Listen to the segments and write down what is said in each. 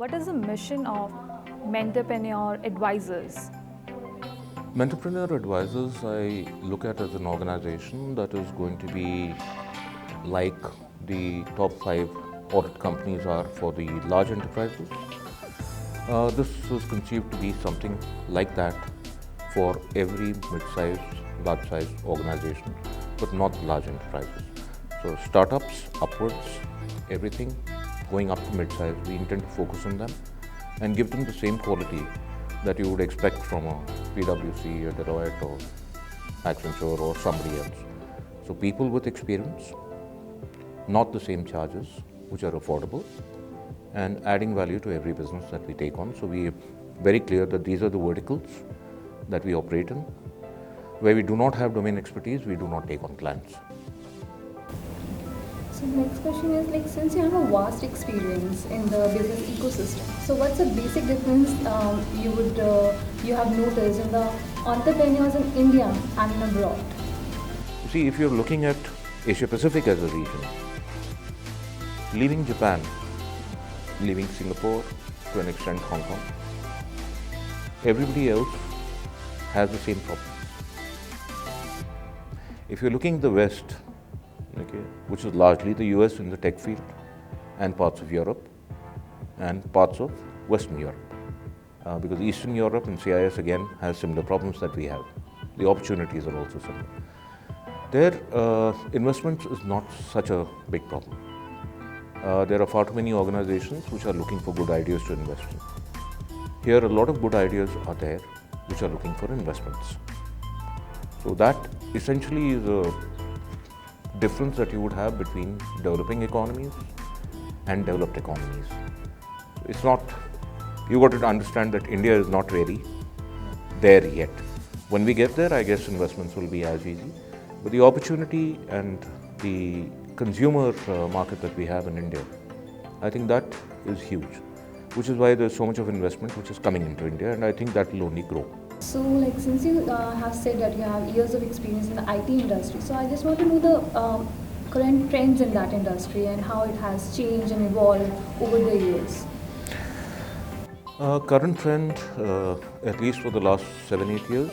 What is the mission of Mentorpreneur Advisors? Mentorpreneur Advisors, I look at as an organization that is going to be like the top 5 audit companies are for the large enterprises. This is conceived to be something like that for every mid-sized, large-sized organization, but not the large enterprises. So startups upwards, everything going up to mid-size, we intend to focus on them and give them the same quality that you would expect from a PwC, a Deloitte or Accenture or somebody else. So people with experience, not the same charges, which are affordable, and adding value to every business that we take on. So we are very clear that these are the verticals that we operate in. Where we do not have domain expertise, we do not take on clients. So the next question is since you have a vast experience in the business ecosystem, so what's the basic difference you have noticed in the entrepreneurs in India and in abroad? You see, if you're looking at Asia Pacific as a region, leaving Japan, leaving Singapore, to an extent Hong Kong, everybody else has the same problem. If you're looking at the West, which is largely the US in the tech field and parts of Europe and parts of Western Europe, because Eastern Europe and CIS again has similar problems that we have. The opportunities are also similar. Their investment is not such a big problem. There are far too many organizations which are looking for good ideas to invest in. Here a lot of good ideas are there which are looking for investments. So that essentially is a difference that you would have between developing economies and developed economies. It's not, you got to understand that India is not really there yet. When we get there, I guess investments will be as easy. But the opportunity and the consumer market that we have in India, I think that is huge, which is why there's so much of investment which is coming into India, and I think that will only grow. So since you have said that you have years of experience in the IT industry, so I just want to know the current trends in that industry and how it has changed and evolved over the years. Current trend, at least for the last 7-8 years,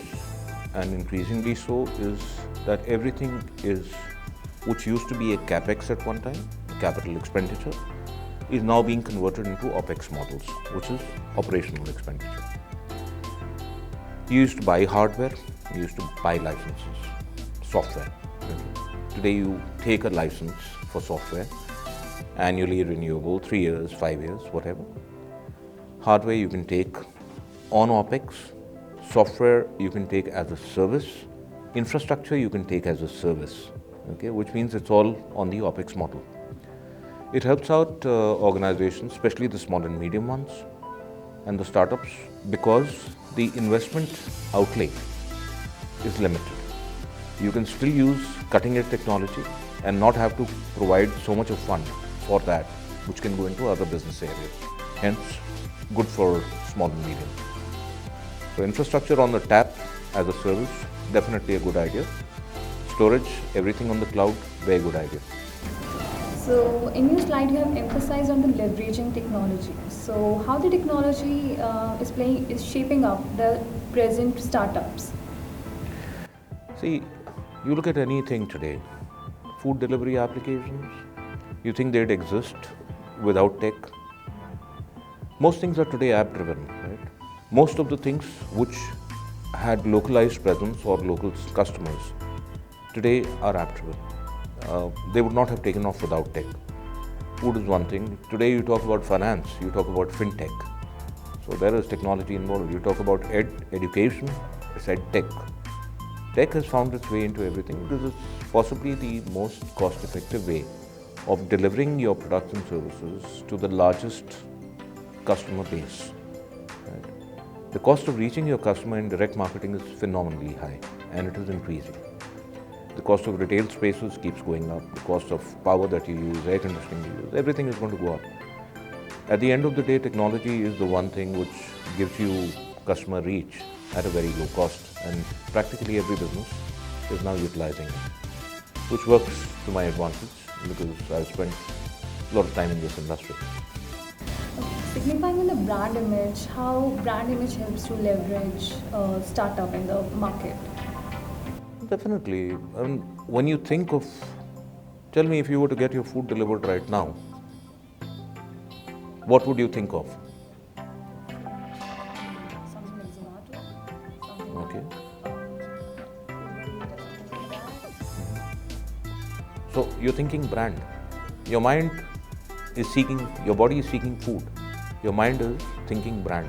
and increasingly so, is that everything is, which used to be a capex at one time, capital expenditure, is now being converted into OPEX models, which is operational expenditure. You used to buy hardware, you used to buy licenses, software. Today you take a license for software, annually renewable, 3 years, 5 years, whatever. Hardware you can take on OPEX, software you can take as a service, infrastructure you can take as a service, which means it's all on the OPEX model. It helps out organizations, especially the small and medium ones and the startups, because the investment outlay is limited. You can still use cutting-edge technology and not have to provide so much of fund for that, which can go into other business areas. Hence, good for small and medium. So infrastructure on the tap as a service, definitely a good idea. Storage, everything on the cloud, very good idea. So in your slide you have emphasized on the leveraging technology. So how the technology is shaping up the present startups? See, you look at anything today, food delivery applications, you think they'd exist without tech? Most things are today app driven, right? Most of the things which had localized presence or local customers today are app driven. They would not have taken off without tech. Food is one thing. Today you talk about finance, you talk about fintech. So there is technology involved. You talk about education, it's edtech. Tech has found its way into everything because it's possibly the most cost-effective way of delivering your products and services to the largest customer base. Right? The cost of reaching your customer in direct marketing is phenomenally high, and it is increasing. The cost of retail spaces keeps going up, the cost of power that you use, air conditioning you use, everything is going to go up. At the end of the day, technology is the one thing which gives you customer reach at a very low cost, and practically every business is now utilizing it, which works to my advantage because I've spent a lot of time in this industry. Okay, signifying in the brand image, how brand image helps to leverage startup in the market. Definitely. When you think of, tell me if you were to get your food delivered right now, what would you think of? Something like Zomato, something Okay. like So you're thinking brand. Your mind is seeking, your body is seeking food. Your mind is thinking brand.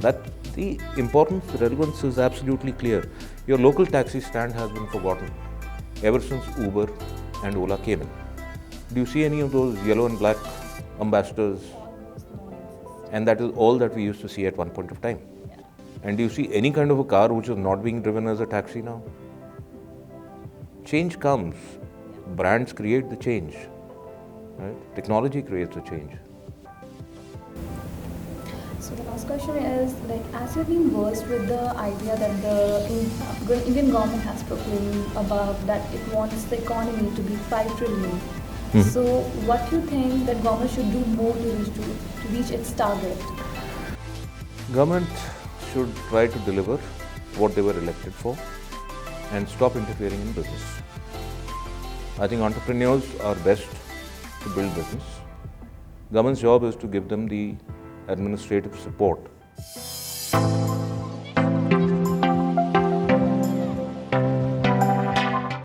That the importance, the relevance is absolutely clear. Your local taxi stand has been forgotten ever since Uber and Ola came in. Do you see any of those yellow and black ambassadors? almost non-existent. And that is all that we used to see at one point of time. And do you see any kind of a car which is not being driven as a taxi now? Change comes. Brands create the change. Right? Technology creates the change. So the last question is, like, as you've been versed with the idea that the Indian government has proclaimed above that it wants the economy to be 5 trillion. So what do you think that government should do more to reach its target? Government should try to deliver what they were elected for and stop interfering in business. I think entrepreneurs are best to build business. Government's job is to give them the administrative support.